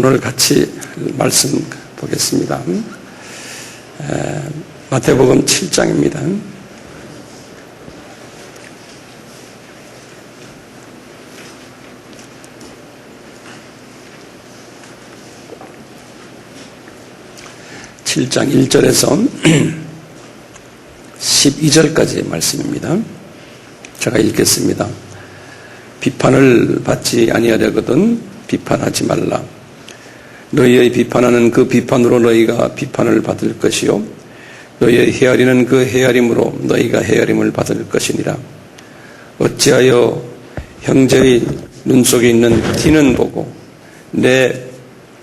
오늘 같이 말씀 보겠습니다. 마태복음 7장입니다. (7장) 1절에서 12절까지 말씀입니다. 제가 읽겠습니다. 비판을 받지 아니하려거든 비판하지 말라. 너희의 비판하는 그 비판으로 너희가 비판을 받을 것이요 너희의 헤아리는 그 헤아림으로 너희가 헤아림을 받을 것이니라. 어찌하여 형제의 눈 속에 있는 티는 보고 내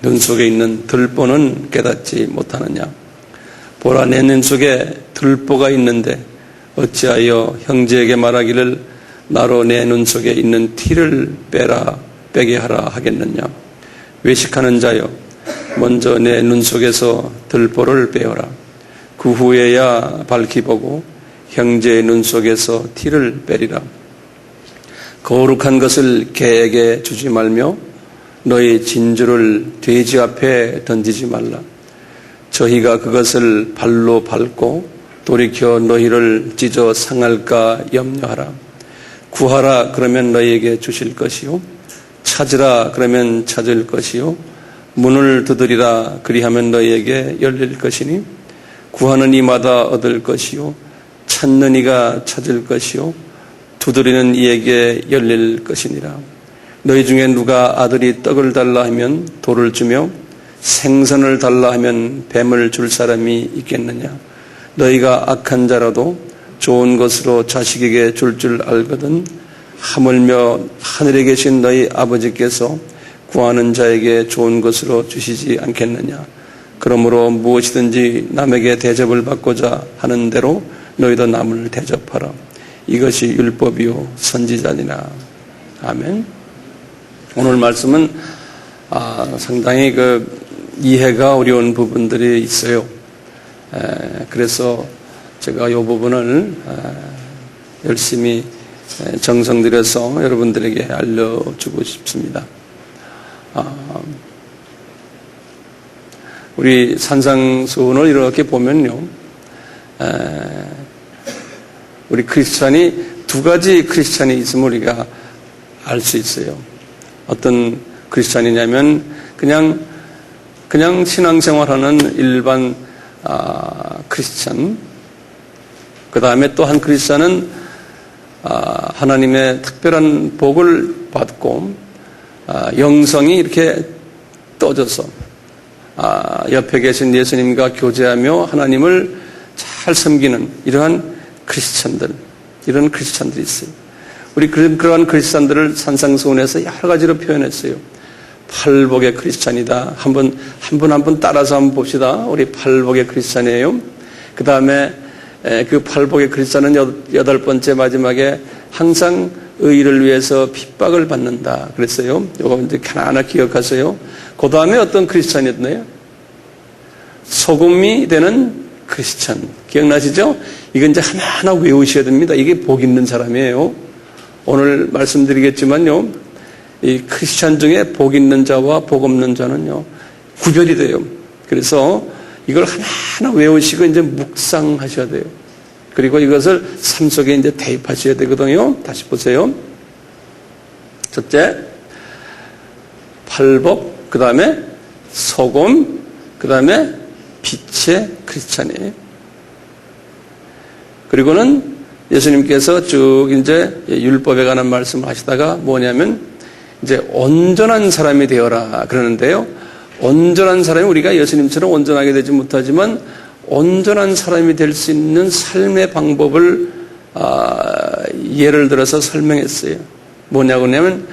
눈 속에 있는 들보는 깨닫지 못하느냐. 보라, 내 눈 속에 들보가 있는데 어찌하여 형제에게 말하기를 나로 내 눈 속에 있는 티를 빼게 하라 하겠느냐. 외식하는 자여, 먼저 내 눈 속에서 들보를 빼어라. 그 후에야 밝히 보고 형제의 눈 속에서 티를 빼리라. 거룩한 것을 개에게 주지 말며 너희 진주를 돼지 앞에 던지지 말라. 저희가 그것을 발로 밟고 돌이켜 너희를 찢어 상할까 염려하라. 구하라, 그러면 너희에게 주실 것이요 찾으라, 그러면 찾을 것이요 문을 두드리라, 그리하면 너희에게 열릴 것이니 구하는 이마다 얻을 것이요 찾는 이가 찾을 것이요 두드리는 이에게 열릴 것이니라. 너희 중에 누가 아들이 떡을 달라 하면 돌을 주며 생선을 달라 하면 뱀을 줄 사람이 있겠느냐. 너희가 악한 자라도 좋은 것으로 자식에게 줄 알거든 하물며 하늘에 계신 너희 아버지께서 구하는 자에게 좋은 것으로 주시지 않겠느냐. 그러므로 무엇이든지 남에게 대접을 받고자 하는 대로 너희도 남을 대접하라. 이것이 율법이요 선지자니라. 아멘. 오늘 말씀은 상당히 이해가 어려운 부분들이 있어요. 그래서 제가 이 부분을 열심히 정성 들여서 여러분들에게 알려주고 싶습니다. 우리 산상수훈을 이렇게 보면요, 우리 크리스찬이 두 가지 크리스찬이 있음을 우리가 알 수 있어요. 어떤 크리스찬이냐면 그냥 신앙생활하는 일반 크리스찬. 그 다음에 또 한 크리스찬은 하나님의 특별한 복을 받고 영성이 이렇게 떠져서 옆에 계신 예수님과 교제하며 하나님을 잘 섬기는 이러한 크리스찬들, 이런 크리스찬들이 있어요. 우리 그러한 크리스찬들을 산상수훈에서 여러 가지로 표현했어요. 팔복의 크리스찬이다. 한 분 따라서 한번 봅시다. 우리 팔복의 크리스찬이에요. 그 다음에 그 팔복의 크리스찬은 8번째 마지막에 항상 의를 위해서 핍박을 받는다 그랬어요. 이거 이제 하나하나 기억하세요. 그 다음에 어떤 크리스찬이었나요? 소금이 되는 크리스찬. 기억나시죠? 이건 이제 하나하나 외우셔야 됩니다. 이게 복 있는 사람이에요. 오늘 말씀드리겠지만요, 이 크리스찬 중에 복 있는 자와 복 없는 자는요, 구별이 돼요. 그래서 이걸 하나하나 외우시고 이제 묵상하셔야 돼요. 그리고 이것을 삶 속에 이제 대입하셔야 되거든요. 다시 보세요. 첫째, 팔복, 그 다음에 소금, 그 다음에 빛의 크리스찬이에요. 그리고는 예수님께서 쭉 이제 율법에 관한 말씀을 하시다가 뭐냐면 이제 온전한 사람이 되어라 그러는데요. 온전한 사람이 우리가 예수님처럼 온전하게 되지 못하지만 온전한 사람이 될 수 있는 삶의 방법을 예를 들어서 설명했어요. 뭐냐고 하면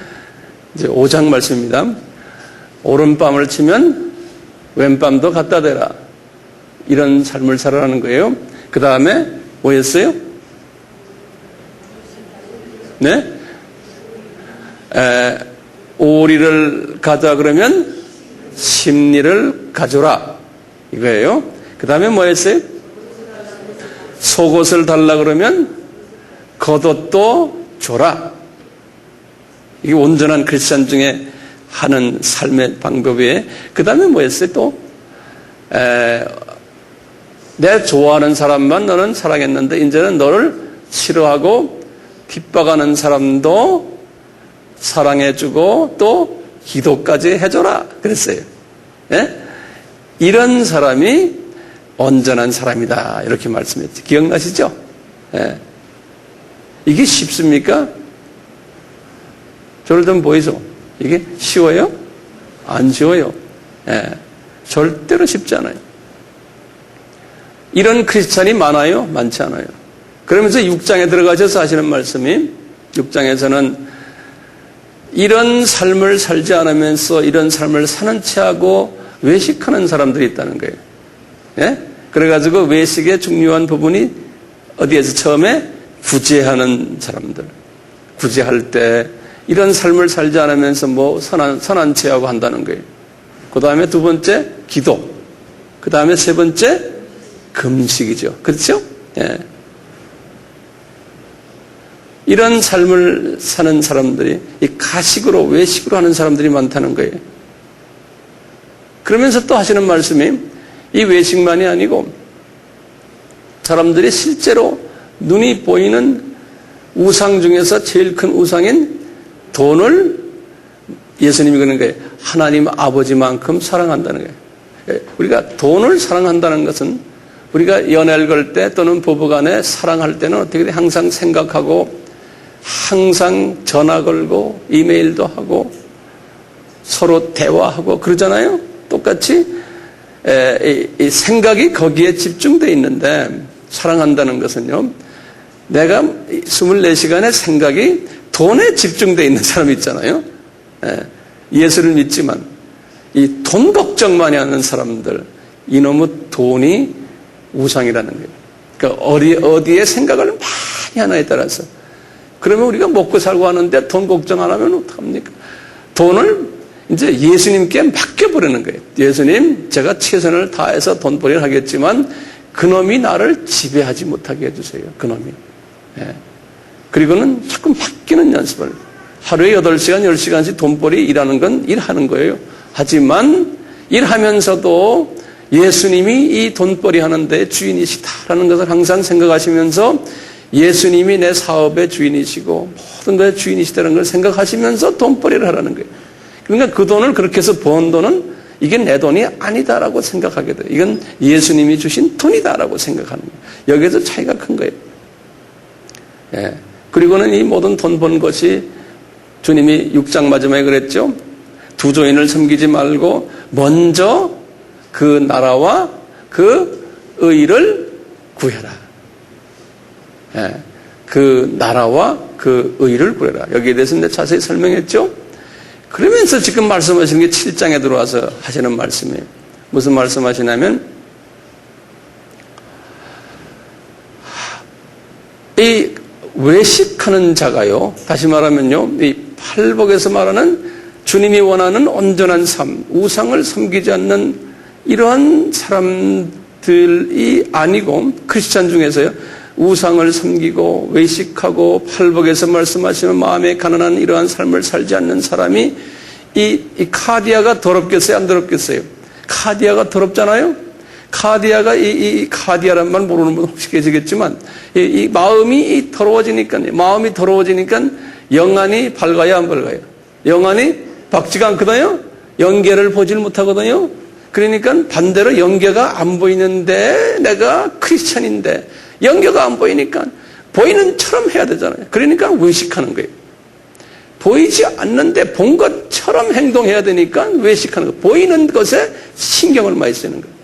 이제 5장 말씀입니다. 오른밤을 치면 왼밤도 갖다 대라. 이런 삶을 살아라는 거예요. 그 다음에 뭐였어요? 네? 오리를 가자 그러면 심리를 가져라. 이거예요. 그 다음에 뭐였어요? 속옷을 달라 그러면 겉옷도 줘라. 이게 온전한 크리스찬 중에 하는 삶의 방법에 그 다음에 뭐였어요 또? 내 좋아하는 사람만 너는 사랑했는데 이제는 너를 싫어하고 핍박하는 사람도 사랑해주고 또 기도까지 해줘라 그랬어요. 예? 이런 사람이 온전한 사람이다 이렇게 말씀했죠. 기억나시죠? 예. 이게 쉽습니까? 저를 좀 보이죠? 이게 쉬워요? 안 쉬워요. 예. 절대로 쉽지 않아요. 이런 크리스찬이 많아요? 많지 않아요. 그러면서 6장에 들어가셔서 하시는 말씀이 6장에서는 이런 삶을 살지 않으면서 이런 삶을 사는 체하고 외식하는 사람들이 있다는 거예요. 예? 그래가지고 외식의 중요한 부분이 어디에서 처음에 구제하는 사람들. 구제할 때 이런 삶을 살지 않으면서 뭐 선한 체하고 한다는 거예요. 그 다음에 두 번째 기도. 그 다음에 세 번째 금식이죠. 그렇죠? 예. 이런 삶을 사는 사람들이 이 가식으로 외식으로 하는 사람들이 많다는 거예요. 그러면서 또 하시는 말씀이 이 외식만이 아니고 사람들이 실제로 눈이 보이는 우상 중에서 제일 큰 우상인 돈을 예수님이 그러는 거예요. 하나님 아버지만큼 사랑한다는 거예요. 우리가 돈을 사랑한다는 것은 우리가 연애를 걸 때 또는 부부간에 사랑할 때는 어떻게 돼? 항상 생각하고 항상 전화 걸고 이메일도 하고 서로 대화하고 그러잖아요. 똑같이 이 생각이 거기에 집중되어 있는데 사랑한다는 것은요. 내가 24시간의 생각이 돈에 집중되어 있는 사람이 있잖아요. 예수를 믿지만 이 돈 걱정 많이 하는 사람들 이놈의 돈이 우상이라는 거예요. 그러니까 어디에 생각을 많이 하나에 따라서 그러면 우리가 먹고 살고 하는데 돈 걱정 안 하면 어떡합니까? 돈을 이제 예수님께 맡겨버리는 거예요. 예수님, 제가 최선을 다해서 돈벌이를 하겠지만 그놈이 나를 지배하지 못하게 해주세요. 그놈이. 예. 그리고는 자꾸 맡기는 연습을. 하루에 8시간, 10시간씩 돈벌이 일하는 건 일하는 거예요. 하지만 일하면서도 예수님이 이 돈벌이 하는데 주인이시다라는 것을 항상 생각하시면서 예수님이 내 사업의 주인이시고 모든 것의 주인이시다는 걸 생각하시면서 돈벌이를 하라는 거예요. 그러니까 그 돈을 그렇게 해서 번 돈은 이게 내 돈이 아니다라고 생각하게 돼요. 이건 예수님이 주신 돈이다라고 생각하는 거예요. 여기에서 차이가 큰 거예요. 예. 그리고는 이 모든 돈 번 것이 주님이 6장 마지막에 그랬죠. 두 조인을 섬기지 말고 먼저 그 나라와 그 의를 구해라. 예. 그 나라와 그 의를 구해라. 여기에 대해서 내가 자세히 설명했죠. 그러면서 지금 말씀하시는 게 7장에 들어와서 하시는 말씀이에요. 무슨 말씀하시냐면 이 외식하는 자가요. 다시 말하면요. 이 팔복에서 말하는 주님이 원하는 온전한 삶, 우상을 섬기지 않는 이러한 사람들이 아니고 크리스찬 중에서요. 우상을 섬기고 외식하고 팔복에서 말씀하시는 마음에 가난한 이러한 삶을 살지 않는 사람이 이 카디아가 더럽겠어요? 안 더럽겠어요? 카디아가 더럽잖아요? 카디아가 이 카디아란 말 모르는 분 혹시 계시겠지만 이 마음이 더러워지니까 영안이 밝아요? 안 밝아요? 영안이 밝지가 않거든요? 영계를 보질 못하거든요? 그러니까 반대로 영계가 안 보이는데 내가 크리스천인데 영계가 안 보이니까 보이는 처럼 해야 되잖아요. 그러니까 외식하는 거예요. 보이지 않는데 본 것처럼 행동해야 되니까 외식하는 거예요. 보이는 것에 신경을 많이 쓰는 거예요.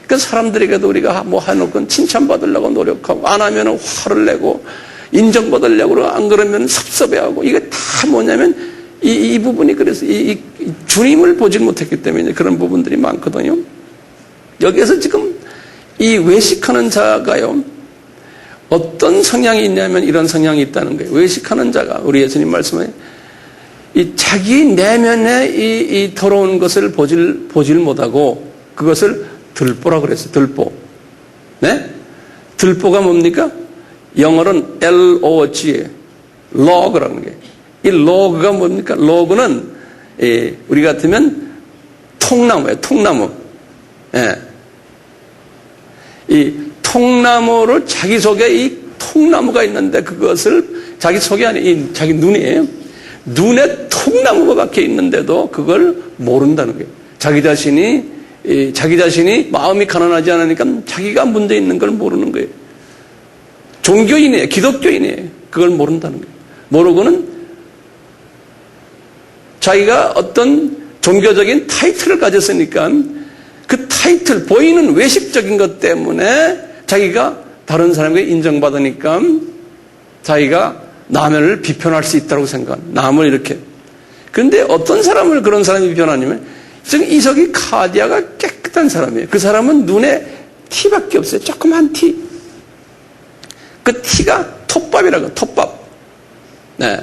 그러니까 사람들에게도 우리가 뭐 해놓고 칭찬받으려고 노력하고 안 하면 화를 내고 인정받으려고 안 그러면 섭섭해하고 이게 다 뭐냐면 이 부분이 그래서 이 주님을 보지 못했기 때문에 그런 부분들이 많거든요. 여기에서 지금 이 외식하는 자가요. 어떤 성향이 있냐면 이런 성향이 있다는 거예요. 외식하는 자가 우리 예수님 말씀에 이 자기 내면에 이 더러운 것을 보질 못하고 그것을 들보라 그랬어요. 들보. 네? 들보가 뭡니까? 영어로는 LOG, log라는 게. 이 log가 뭡니까? log는 우리 같으면 통나무예요, 통나무. 예. 이 통나무를 자기 속에 이 통나무가 있는데 그것을 자기 속에 아니 자기 눈에 통나무가 박혀 있는데도 그걸 모른다는 거예요. 자기 자신이 마음이 가난하지 않으니까 자기가 문제 있는 걸 모르는 거예요. 종교인이에요, 기독교인이에요. 그걸 모른다는 거예요. 모르고는 자기가 어떤 종교적인 타이틀을 가졌으니까 그 타이틀, 보이는 외식적인 것 때문에 자기가 다른 사람에게 인정받으니까 자기가 남을 비판할 수 있다고 생각합니다. 남을 이렇게. 그런데 어떤 사람을 그런 사람이 비판하냐면 지금 이석이 카디아가 깨끗한 사람이에요. 그 사람은 눈에 티밖에 없어요. 조그만 티. 그 티가 톱밥이라고, 톱밥. 네.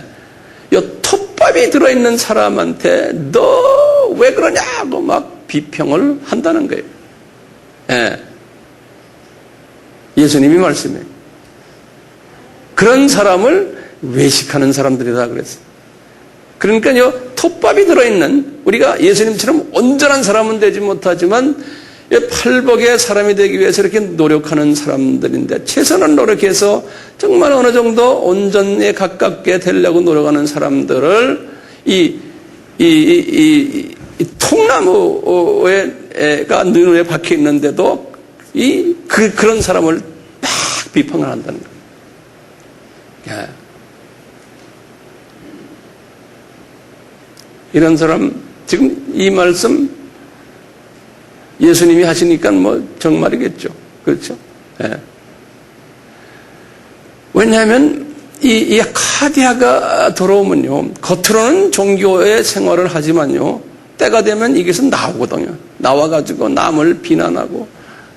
이 톱밥이 들어있는 사람한테 너 왜 그러냐고 막 비평을 한다는 거예요. 예. 예수님이 말씀해요. 그런 사람을 외식하는 사람들이다 그랬어요. 그러니까요, 톱밥이 들어있는, 우리가 예수님처럼 온전한 사람은 되지 못하지만 팔복의 사람이 되기 위해서 이렇게 노력하는 사람들인데, 최선을 노력해서 정말 어느 정도 온전에 가깝게 되려고 노력하는 사람들을 이 통나무가 눈에 박혀 있는데도 그런 사람을 막 비판을 한다는 거예요. 예. 이런 사람, 지금 이 말씀 예수님이 하시니까 뭐 정말이겠죠. 그렇죠? 예. 왜냐하면 이 카디아가 돌아오면요, 겉으로는 종교의 생활을 하지만요, 때가 되면 이것은 나오거든요. 나와가지고 남을 비난하고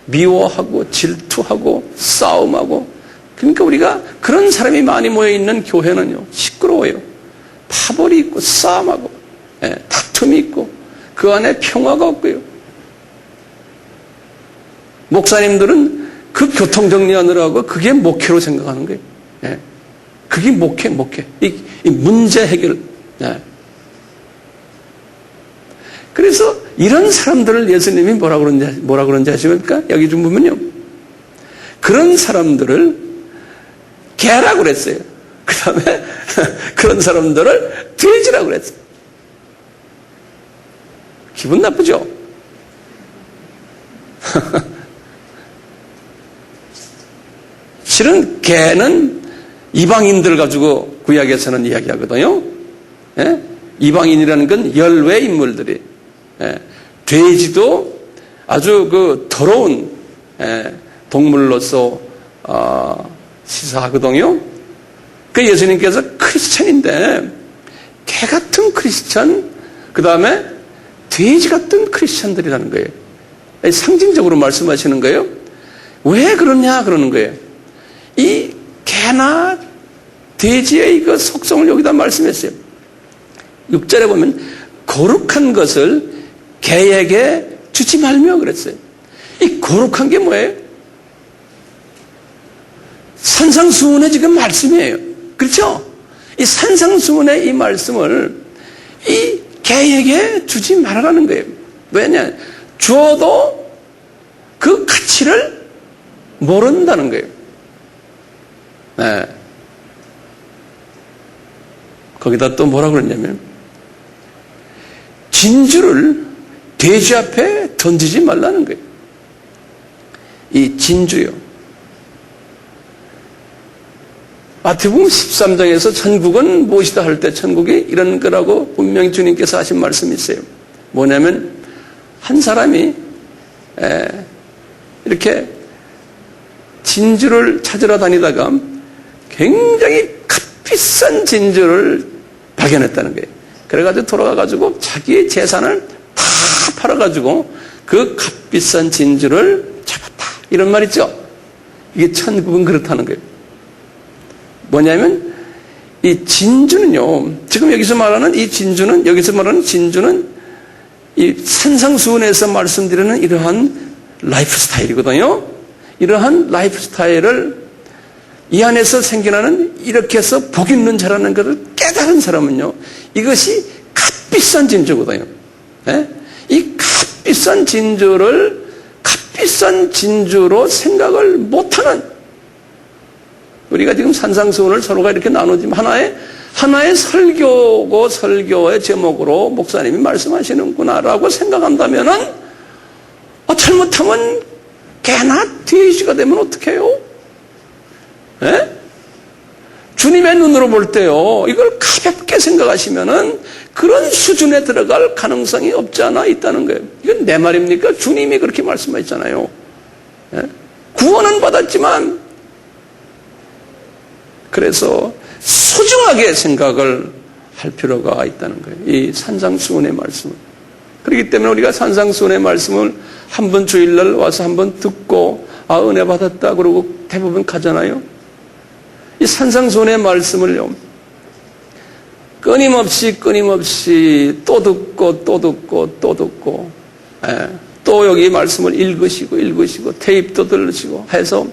미워하고 질투하고 싸움하고. 그러니까 우리가 그런 사람이 많이 모여있는 교회는요, 시끄러워요. 파벌이 있고 싸움하고, 예, 다툼이 있고 그 안에 평화가 없고요. 목사님들은 그 교통정리하느라고 그게 목회로 생각하는 거예요. 예. 그게 목회. 이 문제 해결. 예. 그래서 이런 사람들을 예수님이 뭐라 그런지 아십니까? 여기 좀 보면요. 그런 사람들을 개라고 그랬어요. 그 다음에 그런 사람들을 돼지라고 그랬어요. 기분 나쁘죠? 실은 개는 이방인들 가지고 구약에서는 이야기하거든요. 예? 이방인이라는 건 열외 인물들이. 예. 돼지도 아주 그 더러운 동물로서 시사하거든요. 그 예수님께서 크리스천인데 개 같은 크리스천, 그 다음에 돼지 같은 크리스천들이라는 거예요. 상징적으로 말씀하시는 거예요. 왜 그러냐 그러는 거예요. 이 개나 돼지의 그 속성을 여기다 말씀했어요. 6절에 보면 거룩한 것을 개에게 주지 말며 그랬어요. 이 거룩한 게 뭐예요? 산상수훈의 지금 말씀이에요. 그렇죠? 이 산상수훈의 이 말씀을 이 개에게 주지 말아라는 거예요. 왜냐? 주어도 그 가치를 모른다는 거예요. 네. 거기다 또 뭐라 그랬냐면 진주를 돼지 앞에 던지지 말라는 거예요. 이 진주요. 마태복음 13장에서 천국은 무엇이다 할 때 천국이 이런 거라고 분명히 주님께서 하신 말씀이 있어요. 뭐냐면 한 사람이 이렇게 진주를 찾으러 다니다가 굉장히 값비싼 진주를 발견했다는 거예요. 그래가지고 돌아가가지고 자기의 재산을 다 팔아가지고 그 값비싼 진주를 잡았다. 이런 말 있죠? 이게 천국은 그렇다는 거예요. 뭐냐면 이 진주는요, 지금 여기서 말하는 이 진주는, 여기서 말하는 진주는 이 산상수훈에서 말씀드리는 이러한 라이프 스타일이거든요. 이러한 라이프 스타일을 이 안에서 생겨나는 이렇게 해서 복 있는 자라는 것을 깨달은 사람은요, 이것이 값비싼 진주거든요. 예? 이 값비싼 진주를 값비싼 진주로 생각을 못하는, 우리가 지금 산상수훈을 서로가 이렇게 나누지만 하나의 설교고 설교의 제목으로 목사님이 말씀하시는구나라고 생각한다면은 잘못하면 개나 돼지가 되면 어떡해요? 예? 주님의 눈으로 볼 때요, 이걸 가볍게 생각하시면은 그런 수준에 들어갈 가능성이 없지 않아 있다는 거예요. 이건 내 말입니까? 주님이 그렇게 말씀하셨잖아요. 예? 구원은 받았지만, 그래서 소중하게 생각을 할 필요가 있다는 거예요. 이 산상수훈의 말씀을. 그렇기 때문에 우리가 산상수훈의 말씀을 한 번 주일날 와서 한 번 듣고 은혜 받았다 그러고 대부분 가잖아요. 이 산상수훈의 말씀을요, 끊임없이 또 듣고 또 여기 말씀을 읽으시고 테이프도 들으시고 해서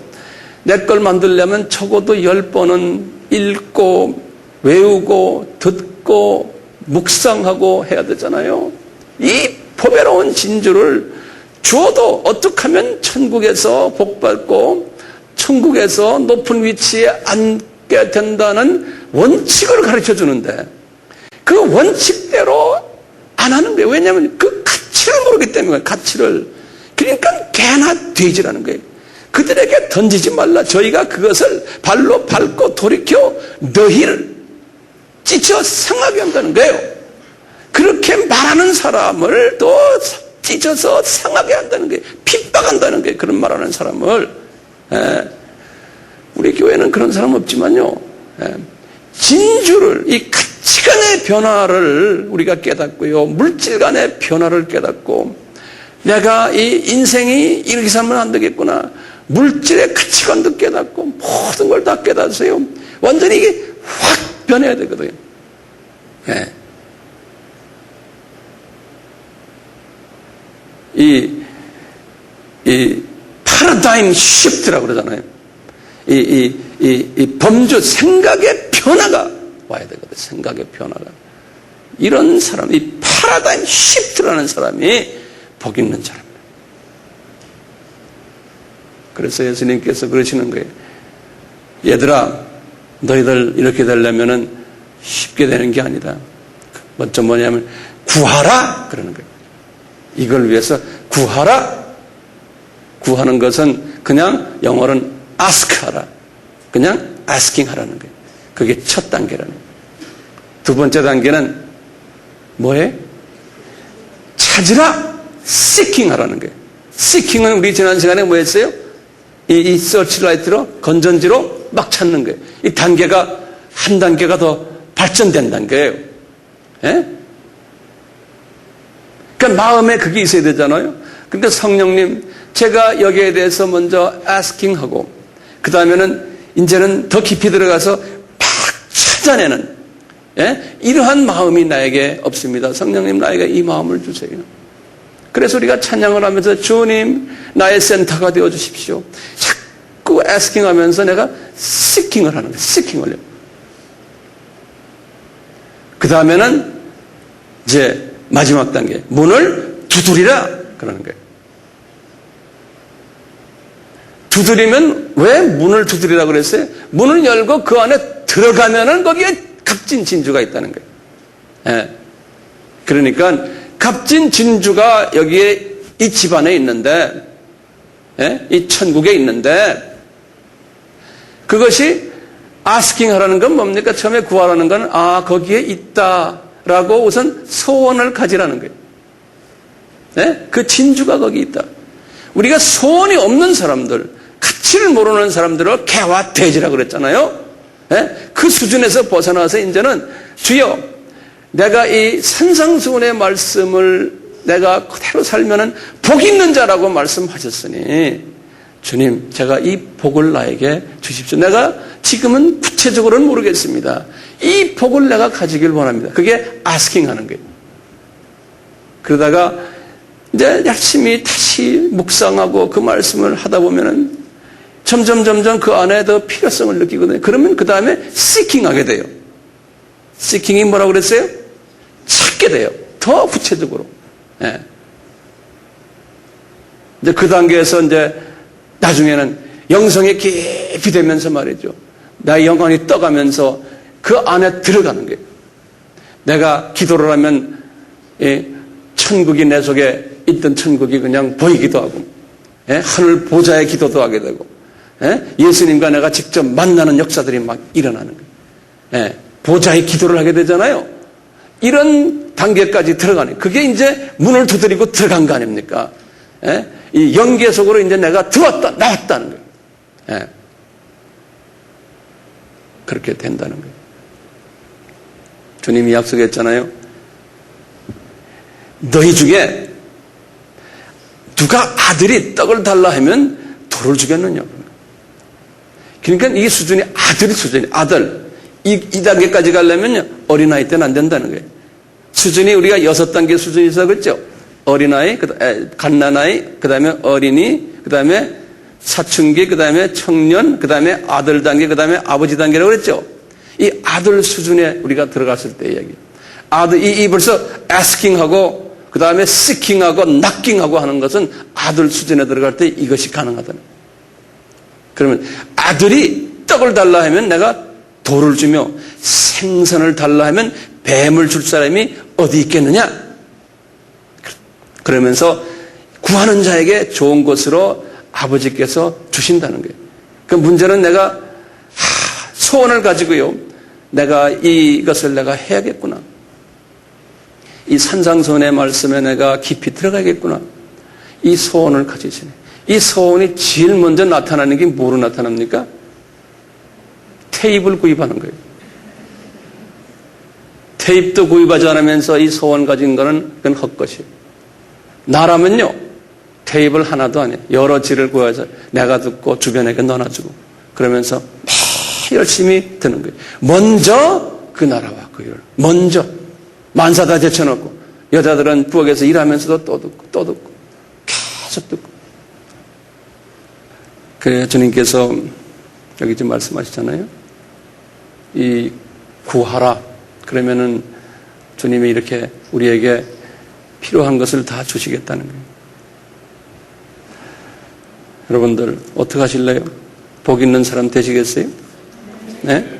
내 걸 만들려면 적어도 10번은 읽고 외우고 듣고 묵상하고 해야 되잖아요. 이 보배로운 진주를 주어도 어떻게 하면 천국에서 복받고 천국에서 높은 위치에 앉게 된다는 원칙을 가르쳐 주는데 그 원칙대로 안 하는 거예요. 왜냐하면 그 가치를 모르기 때문에, 가치를. 그러니까 개나 돼지라는 거예요. 그들에게 던지지 말라. 저희가 그것을 발로 밟고 돌이켜 너희를 찢어 상하게 한다는 거예요. 그렇게 말하는 사람을 또 찢어서 상하게 한다는 거예요. 핍박한다는 거예요. 그런 말하는 사람을. 우리 교회는 그런 사람 없지만요, 진주를, 이 가치관의 변화를 우리가 깨닫고요, 물질 간의 변화를 깨닫고, 내가 이 인생이 이렇게 살면 안 되겠구나, 물질의 가치관도 깨닫고 모든 걸 다 깨닫으세요. 완전히 이게 확 변해야 되거든요. 이 패러다임 시프트라고 그러잖아요. 이 범주, 생각의 변화가 와야 되거든요. 생각의 변화가. 이런 사람, 이 패러다임 시프트라는 사람이 복 있는 사람입니다. 그래서 예수님께서 그러시는 거예요. 얘들아, 너희들 이렇게 되려면은 쉽게 되는 게 아니다. 먼저 뭐냐면 구하라 그러는 거예요. 이걸 위해서 구하라. 구하는 것은 그냥 영어로는 ask 하라. 그냥 asking 하라는 거예요. 그게 첫 단계라는 거예요. 두 번째 단계는 뭐예요? 찾으라. seeking 하라는 거예요. seeking은 우리 지난 시간에 뭐 했어요? 이 서치라이트로, 건전지로 막 찾는 거예요. 이 단계가 한 단계가 더 발전된 단계예요. 예? 그러니까 마음에 그게 있어야 되잖아요. 그러니까 성령님, 제가 여기에 대해서 먼저 asking 하고, 그 다음에는 이제는 더 깊이 들어가서 막 찾아내는, 이러한 마음이 나에게 없습니다. 성령님, 나에게 이 마음을 주세요. 그래서 우리가 찬양을 하면서 주님, 나의 센터가 되어 주십시오. 자꾸 asking 하면서 내가 seeking을 하는 거예요. seeking을요. 그 다음에는 이제 마지막 단계, 문을 두드리라 그러는 거예요. 두드리면 왜 문을 두드리라 그랬어요? 문을 열고 그 안에 들어가면은 거기에 값진 진주가 있다는 거예요. 그러니까 값진 진주가 여기에 이 집안에 있는데, 이 천국에 있는데, 그것이 asking 하라는 건 뭡니까? 처음에 구하라는 건 거기에 있다라고 우선 소원을 가지라는 거예요. 그 진주가 거기 있다. 우리가 소원이 없는 사람들, 가치를 모르는 사람들을 개와 돼지라고 그랬잖아요. 그 수준에서 벗어나서 이제는 주여, 내가 이 산상수훈의 말씀을 내가 그대로 살면은 복 있는 자라고 말씀하셨으니, 주님, 제가 이 복을 나에게 주십시오. 내가 지금은 구체적으로는 모르겠습니다. 이 복을 내가 가지길 원합니다. 그게 asking 하는 거예요. 그러다가 이제 열심히 다시 묵상하고 그 말씀을 하다 보면은 점점 그 안에 더 필요성을 느끼거든요. 그러면 그 다음에 seeking 하게 돼요. seeking이 뭐라고 그랬어요? 찾게 돼요. 더 구체적으로. 예. 이제 그 단계에서 이제 나중에는 영성에 깊이 되면서 말이죠. 나의 영혼이 떠가면서 그 안에 들어가는 거예요. 내가 기도를 하면 천국이 내 속에 있던 천국이 그냥 보이기도 하고, 하늘 보좌의 기도도 하게 되고, 예수님과 내가 직접 만나는 역사들이 막 일어나는 거예요. 보좌의 기도를 하게 되잖아요. 이런 단계까지 들어가는, 그게 이제 문을 두드리고 들어간 거 아닙니까? 이 영계 속으로 이제 내가 들어왔다, 나왔다는 거예요. 그렇게 된다는 거예요. 주님이 약속했잖아요. 너희 중에 누가 아들이 떡을 달라 하면 돌을 주겠느냐. 그러니까 이 수준이 아들이 수준이 아들. 이 단계까지 가려면 어린아이 때는 안 된다는 거예요. 수준이 우리가 6단계 수준이 있어 그랬죠. 어린아이, 갓난아이, 그 다음에 어린이, 그 다음에 사춘기, 그 다음에 청년, 그 다음에 아들 단계, 그 다음에 아버지 단계라고 그랬죠. 이 아들 수준에 우리가 들어갔을 때 이야기. 아들, 이 벌써 asking하고, 그 다음에 seeking하고, knocking하고 하는 것은 아들 수준에 들어갈 때 이것이 가능하다는 거예요. 그러면 아들이 떡을 달라 하면 내가 돌을 주며 생선을 달라 하면 뱀을 줄 사람이 어디 있겠느냐? 그러면서 구하는 자에게 좋은 것으로 아버지께서 주신다는 거예요. 그 문제는 내가 소원을 가지고요. 내가 이것을 내가 해야겠구나. 이 산상수훈의 말씀에 내가 깊이 들어가야겠구나. 이 소원을 가지시네. 이 소원이 제일 먼저 나타나는 게 뭐로 나타납니까? 테이프를 구입하는 거예요. 테이프도 구입하지 않으면서 이 소원 가진 거는 그건 헛것이에요. 나라면요. 테이프를 하나도 안 해. 여러 지를 구해서 내가 듣고 주변에게 넣어주고 그러면서 매일 열심히 듣는 거예요. 먼저 그 나라와 그 일을 먼저 만사 다 제쳐놓고 여자들은 부엌에서 일하면서도 또 듣고 또 듣고 계속 듣고 그래 주님께서 여기 지금 말씀하시잖아요. 이 구하라 그러면은 주님이 이렇게 우리에게 필요한 것을 다 주시겠다는 거예요. 여러분들 어떻게 하실래요? 복 있는 사람 되시겠어요? 네?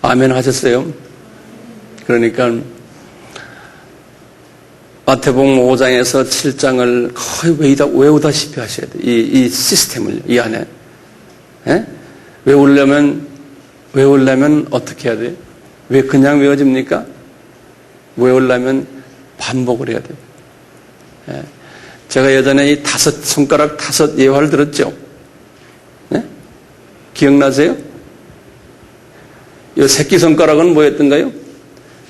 아멘 하셨어요? 그러니까 마태복음 5장에서 7장을 거의 외우다시피 하셔야 돼요. 이 시스템을 이 안에. 네? 외우려면 어떻게 해야 돼요? 왜 그냥 외워집니까? 외우려면 반복을 해야 돼요. 예. 제가 예전에 이 5손가락 5 예화를 들었죠? 예? 기억나세요? 이 새끼손가락은 뭐였던가요?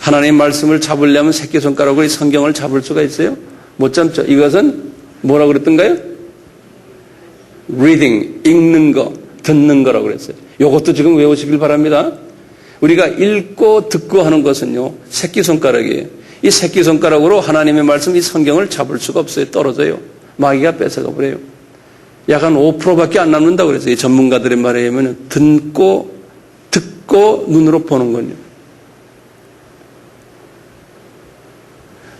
하나님의 말씀을 잡으려면 새끼손가락으로 이 성경을 잡을 수가 있어요? 못 잡죠. 이것은 뭐라고 그랬던가요? reading, 읽는 거, 듣는 거라고 그랬어요. 이것도 지금 외우시길 바랍니다. 우리가 읽고 듣고 하는 것은요, 새끼손가락이에요. 이 새끼손가락으로 하나님의 말씀, 이 성경을 잡을 수가 없어요. 떨어져요. 마귀가 뺏어가 버려요. 약간 5%밖에 안 남는다고 그랬어요. 이 전문가들의 말에 의하면 듣고 눈으로 보는 거요.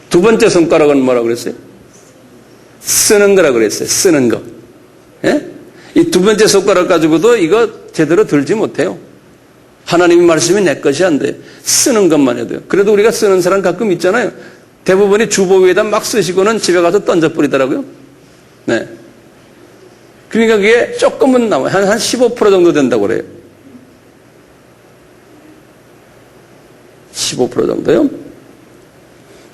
두 번째 손가락은 뭐라고 그랬어요? 쓰는 거라고 그랬어요. 쓰는 거. 예? 이 두 번째 손가락 가지고도 이거 제대로 들지 못해요. 하나님의 말씀이 내 것이 안 돼. 쓰는 것만 해도요. 그래도 우리가 쓰는 사람 가끔 있잖아요. 대부분이 주보 위에다 막 쓰시고는 집에 가서 던져버리더라고요. 네. 그러니까 그게 조금은 남아요. 한 15% 정도 된다고 그래요. 15% 정도요.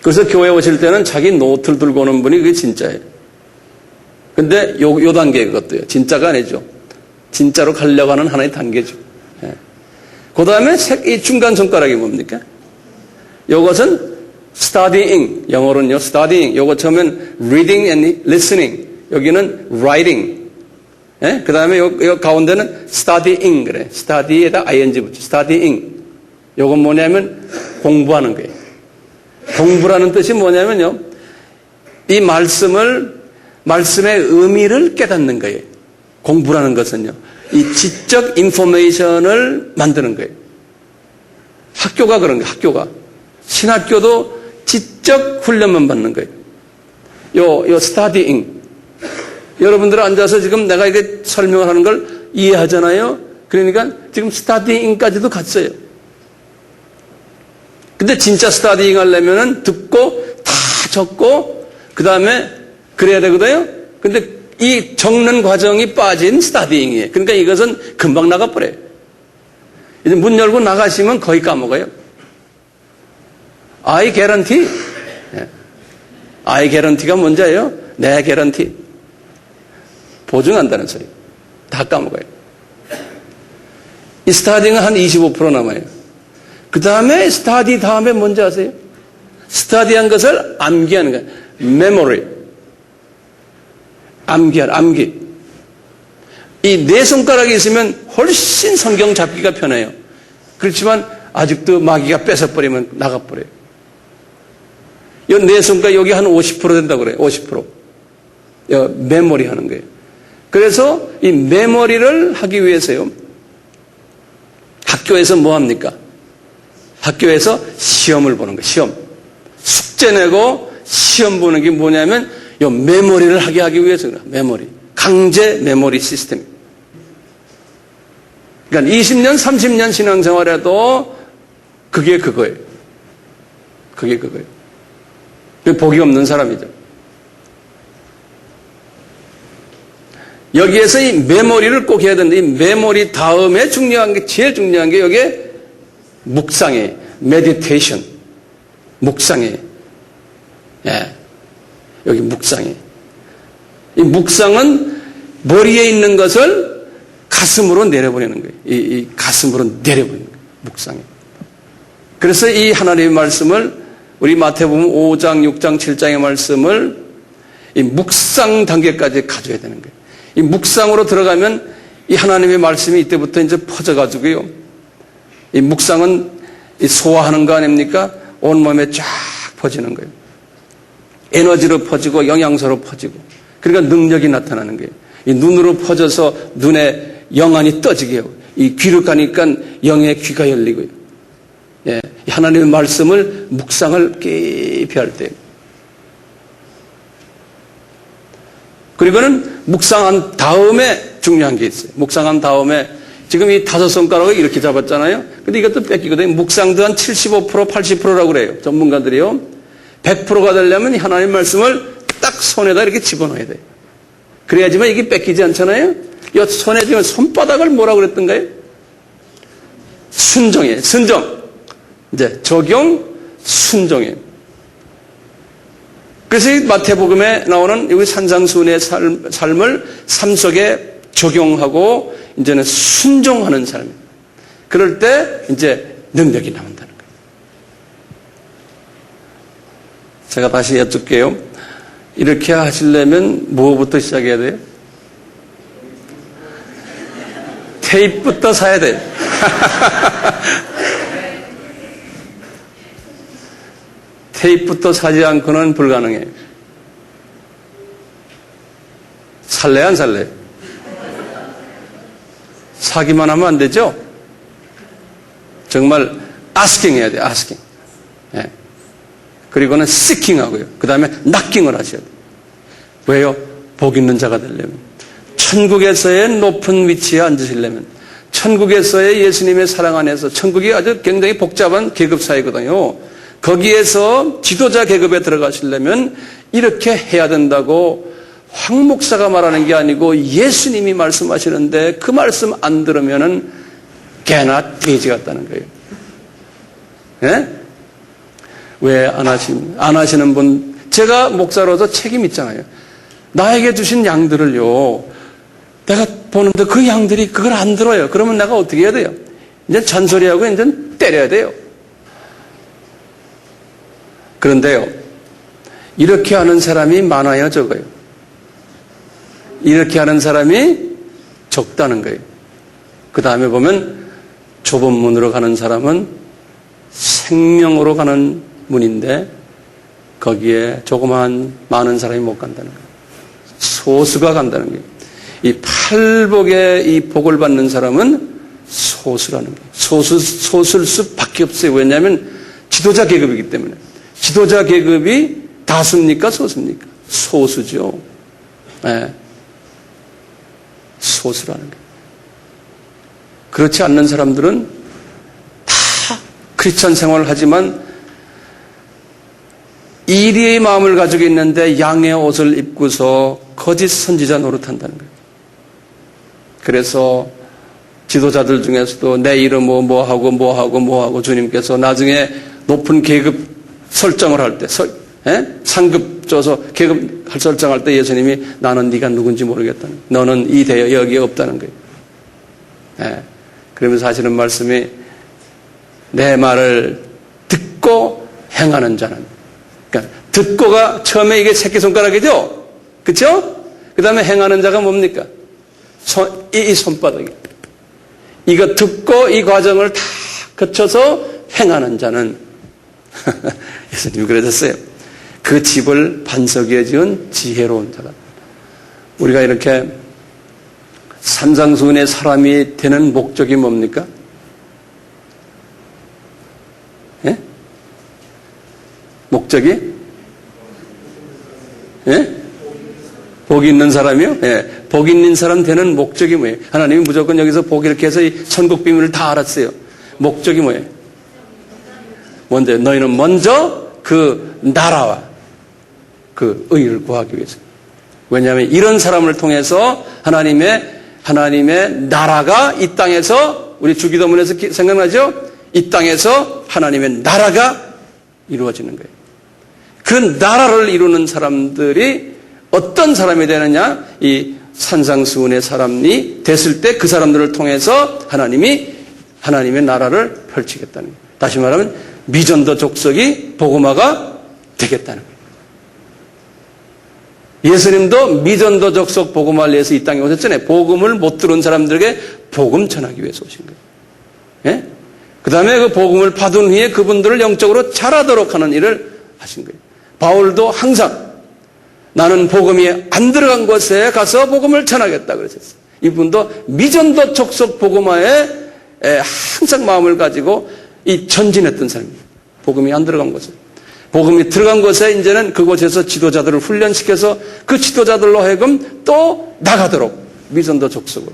그래서 교회 오실 때는 자기 노트를 들고 오는 분이 그게 진짜예요. 근데 요 단계 그것도요. 진짜가 아니죠. 진짜로 가려고 하는 하나의 단계죠. 네. 그 다음에 이 중간 손가락이 뭡니까? 요것은 studying, 영어로는요, studying. 요거 처음엔 reading and listening. 여기는 writing. 예? 그 다음에 요 가운데는 studying, 그래. study에다 ing 붙여. studying. 요건 뭐냐면 공부하는 거예요. 공부라는 뜻이 뭐냐면요, 이 말씀의 의미를 깨닫는 거예요. 공부라는 것은요. 이 지적 인포메이션을 만드는 거예요. 학교가 그런 거예요. 학교가. 신학교도 지적 훈련만 받는 거예요. 요 스타디잉. 여러분들 앉아서 지금 내가 이게 설명을 하는 걸 이해하잖아요. 그러니까 지금 스타디잉까지도 갔어요. 근데 진짜 스타디잉 하려면은 듣고 다 적고 그 다음에 그래야 되거든요. 근데 이 적는 과정이 빠진 스타디잉이에요. 그러니까 이것은 금방 나가버려요. 이제 문 열고 나가시면 거의 까먹어요. I guarantee. I guarantee가 뭔지예요? 내 guarantee. 보증한다는 소리. 다 까먹어요. 이 스타디잉은 한 25% 남아요. 그 다음에 스타디 다음에 뭔지 아세요? 스타디한 것을 암기하는 거예요. memory. 암기. 이 네 손가락이 있으면 훨씬 성경 잡기가 편해요. 그렇지만 아직도 마귀가 뺏어버리면 나가버려요. 이 네 손가락 여기 한 50% 된다고 그래요. 50%. 메모리 하는 거예요. 그래서 이 메모리를 하기 위해서요. 학교에서 뭐 합니까? 학교에서 시험을 보는 거예요. 시험. 숙제 내고 시험 보는 게 뭐냐면 이 메모리를 하기 위해서 그래요. 메모리. 강제 메모리 시스템. 그러니까 20년, 30년 신앙생활에도 그게 그거예요. 그게 그거예요. 복이 없는 사람이죠. 여기에서 이 메모리를 꼭 해야 되는데 이 메모리 다음에 중요한 게 제일 중요한 게 여기에 묵상이에요. 메디테이션. 묵상이에요. 예. 여기 묵상이에요. 이 묵상은 머리에 있는 것을 가슴으로 내려보내는 거예요. 이 가슴으로 내려보내는 거예요. 묵상이에요. 그래서 이 하나님의 말씀을 우리 마태복음 5장, 6장, 7장의 말씀을 이 묵상 단계까지 가져야 되는 거예요. 이 묵상으로 들어가면 이 하나님의 말씀이 이때부터 이제 퍼져가지고요. 이 묵상은 이 소화하는 거 아닙니까? 온몸에 쫙 퍼지는 거예요. 에너지로 퍼지고 영양소로 퍼지고. 그러니까 능력이 나타나는 거예요. 이 눈으로 퍼져서 눈에 영안이 떠지게 하고, 이 귀로 가니까 영의 귀가 열리고요. 예, 하나님의 말씀을 묵상을 깊이 할 때. 그리고는 묵상한 다음에 중요한 게 있어요. 묵상한 다음에 지금 이 5손가락을 이렇게 잡았잖아요. 근데 이것도 뺏기거든요. 묵상도 한 75%, 80%라고 그래요. 전문가들이요. 100%가 되려면 하나님의 말씀을 딱 손에다 이렇게 집어넣어야 돼요. 그래야지만 이게 뺏기지 않잖아요. 이 손에 지금 손바닥을 뭐라고 그랬던가요? 순종이에요. 순종. 이제 적용, 순종이에요. 그래서 이 마태복음에 나오는 여기 산상수훈의 삶을 삶 속에 적용하고 이제는 순종하는 삶. 그럴 때 이제 능력이 나온다는 거예요. 제가 다시 여쭙게요. 이렇게 하시려면 뭐부터 시작해야 돼요? 테이프부터 사야 돼요. 테이프부터 사지 않고는 불가능해요. 살래요, 안 살래요? 사기만 하면 안 되죠? 정말 asking 해야 돼요, asking. 예. 그리고는 seeking 하고요. 그 다음에 knocking을 하셔야 돼요. 왜요? 복 있는 자가 되려면. 천국에서의 높은 위치에 앉으시려면. 천국에서의 예수님의 사랑 안에서. 천국이 아주 굉장히 복잡한 계급사회거든요. 거기에서 지도자 계급에 들어가시려면 이렇게 해야 된다고 황 목사가 말하는 게 아니고 예수님이 말씀하시는데 그 말씀 안 들으면은 개나 돼지 같다는 거예요. 예? 왜 안 하시는 분, 제가 목사로서 책임 있잖아요. 나에게 주신 양들을요, 내가 보는데 그 양들이 그걸 안 들어요. 그러면 내가 어떻게 해야 돼요? 이제 잔소리하고 이제 때려야 돼요. 그런데요, 이렇게 하는 사람이 많아요, 적어요? 이렇게 하는 사람이 적다는 거예요. 그 다음에 보면 좁은 문으로 가는 사람은 생명으로 가는 문인데 거기에 조그마한 많은 사람이 못 간다는 거예요. 소수가 간다는 거예요. 이 팔복의 이 복을 받는 사람은 소수라는 거예요. 소수일 수밖에 수밖에 없어요. 왜냐하면 지도자 계급이기 때문에. 지도자 계급이 다수입니까? 소수입니까? 소수죠. 네. 소수라는 거예요. 그렇지 않는 사람들은 다 크리스천 생활을 하지만 이리의 마음을 가지고 있는데 양의 옷을 입고서 거짓 선지자 노릇한다는 거예요. 그래서 지도자들 중에서도 내 이름은 뭐하고 주님께서 나중에 높은 계급 설정을 할 때, 상급 줘서 계급 설정할 때 예수님이 나는 네가 누군지 모르겠다는 거예요. 너는 이 대여 여기에 없다는 거예요. 네. 그러면서 하시는 말씀이 내 말을 듣고 행하는 자는, 그러니까 듣고가 처음에 이게 새끼손가락이죠? 그렇죠? 그 다음에 행하는 자가 뭡니까? 이 손바닥이. 이거 듣고 이 과정을 다 거쳐서 행하는 자는 예수님이 그러셨어요. 그 집을 반석 위에 지은 지혜로운 자다. 우리가 이렇게 산상수훈의 사람이 되는 목적이 뭡니까? 예? 목적이? 예? 복 있는 사람이요? 예. 복 있는 사람 되는 목적이 뭐예요? 하나님이 무조건 여기서 복 이렇게 해서 이 천국 비밀을 다 알았어요. 목적이 뭐예요? 먼저, 너희는 먼저 그 나라와 그 의를 구하기 위해서. 왜냐하면 이런 사람을 통해서 하나님의 나라가 이 땅에서, 우리 주기도문에서 생각나죠? 이 땅에서 하나님의 나라가 이루어지는 거예요. 그 나라를 이루는 사람들이 어떤 사람이 되느냐? 이 산상수훈의 사람이 됐을 때 그 사람들을 통해서 하나님의 나라를 펼치겠다는 거예요. 다시 말하면 미전도 족속이 복음화가 되겠다는 거예요. 예수님도 미전도 족속 복음화를 위해서 이 땅에 오셨잖아요. 복음을 못 들은 사람들에게 복음 전하기 위해서 오신 거예요. 예? 그 다음에 그 복음을 받은 후에 그분들을 영적으로 자라도록 하는 일을 하신 거예요. 바울도 항상 나는 복음이 안 들어간 곳에 가서 복음을 전하겠다 그러셨어요. 이분도 미전도 족속 복음화에 항상 마음을 가지고 전진했던 사람입니다. 복음이 안 들어간 곳에. 복음이 들어간 곳에 이제는 그곳에서 지도자들을 훈련시켜서 그 지도자들로 하여금 또 나가도록 미전도 족속으로.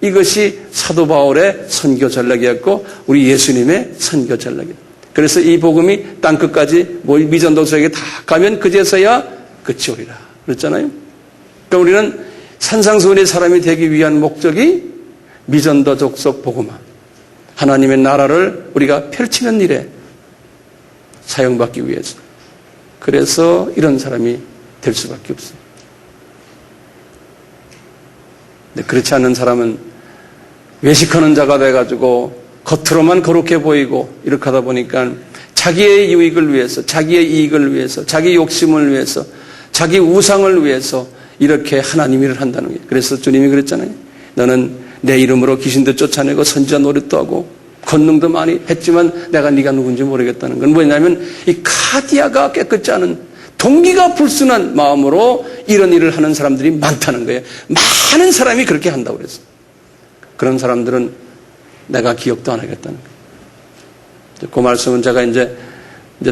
이것이 사도 바울의 선교 전략이었고 우리 예수님의 선교 전략이었습니다. 그래서 이 복음이 땅끝까지 미전도 족속에 다 가면 그제서야 끝이 오리라 그랬잖아요. 그러니까 우리는 산상수훈의 사람이 되기 위한 목적이 미전도 족속 복음화, 하나님의 나라를 우리가 펼치는 일에 사용받기 위해서. 그래서 이런 사람이 될 수밖에 없어요. 근데 그렇지 않은 사람은 외식하는 자가 돼가지고 겉으로만 거룩해 보이고 이렇게 하다 보니까 자기의 유익을 위해서, 자기의 이익을 위해서, 자기 욕심을 위해서, 자기 우상을 위해서 이렇게 하나님 일을 한다는 거예요. 그래서 주님이 그랬잖아요. 너는 내 이름으로 귀신도 쫓아내고 선지자 노릇도 하고 권능도 많이 했지만 내가 네가 누군지 모르겠다는 건 뭐냐면 이 카디아가 깨끗지 않은 동기가 불순한 마음으로 이런 일을 하는 사람들이 많다는 거예요. 많은 사람이 그렇게 한다고 그랬어요. 그런 사람들은 내가 기억도 안 하겠다는 거예요. 그 말씀은 제가 이제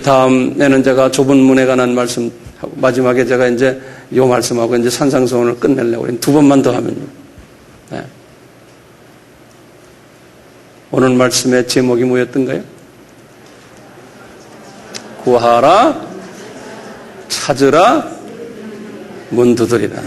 다음에는 제가 좁은 문에 관한 말씀 하고 마지막에 제가 이제 요 말씀하고 이제 산상수훈을 끝내려고 두 번만 더 하면요. 네. 오늘 말씀의 제목이 뭐였던가요? 구하라, 찾으라, 문 두드리라.